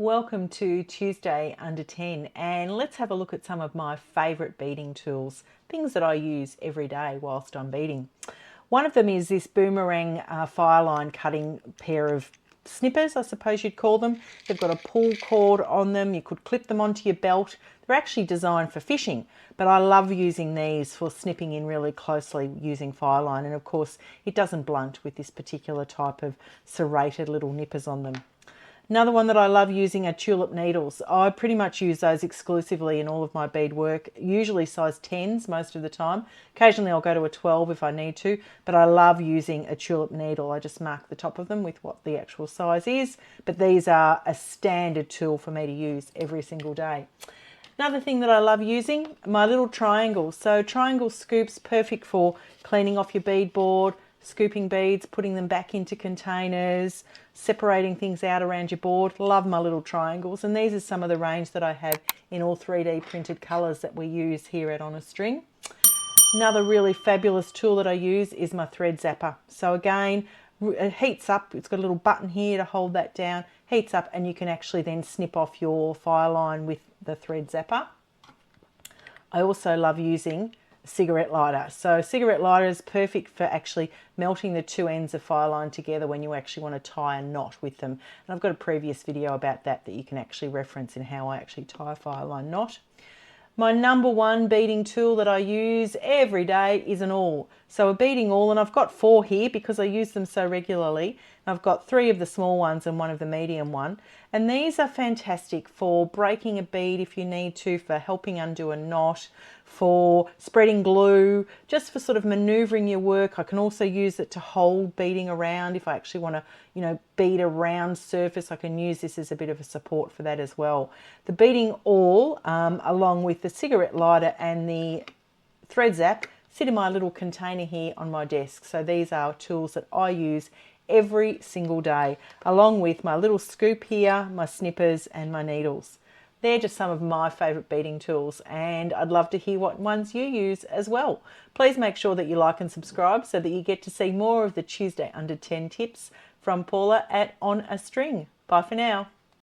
Welcome to Tuesday Under 10, and let's have a look at some of my favourite beading tools, things that I use every day whilst I'm beading. One of them is this boomerang fire line cutting pair of snippers, I suppose you'd call them. They've got a pull cord on them. You could clip them onto your belt. They're actually designed for fishing, but I love using these for snipping in really closely using fire line, and of course it doesn't blunt with this particular type of serrated little nippers on them. Another one that I love using are tulip needles. I pretty much use those exclusively in all of my bead work, usually size 10s most of the time. Occasionally I'll go to a 12 if I need to, but I love using a tulip needle. I just mark the top of them with what the actual size is, but these are a standard tool for me to use every single day. Another thing that I love using, my little triangles. So triangle scoops, perfect for cleaning off your bead board, scooping beads, putting them back into containers, separating things out around your board. Love my little triangles, and these are some of the range that I have in all 3D printed colours that we use here at On a String. Another really fabulous tool that I use is my thread zapper. So again, it heats up, it's got a little button here to hold that down, heats up, and you can actually then snip off your fire line with the thread zapper. I also love using cigarette lighter. So cigarette lighter is perfect for actually melting the two ends of fire line together when you actually want to tie a knot with them. And I've got a previous video about that you can actually reference in how I actually tie a fire line knot. My number one beading tool that I use every day is an awl. So a beading awl, and I've got 4 here because I use them so regularly. I've got 3 of the small ones and 1 of the medium one. And these are fantastic for breaking a bead if you need to, for helping undo a knot, for spreading glue, just for sort of maneuvering your work. I can also use it to hold beading around. If I actually want to, bead a round surface, I can use this as a bit of a support for that as well. The beading awl, along with the cigarette lighter and the thread zap, sit in my little container here on my desk. So these are tools that I use every single day, along with my little scoop here, my snippers and my needles. They're just some of my favourite beading tools, and I'd love to hear what ones you use as well. Please make sure that you like and subscribe so that you get to see more of the Tuesday Under 10 tips from Paula at On a String. Bye for now.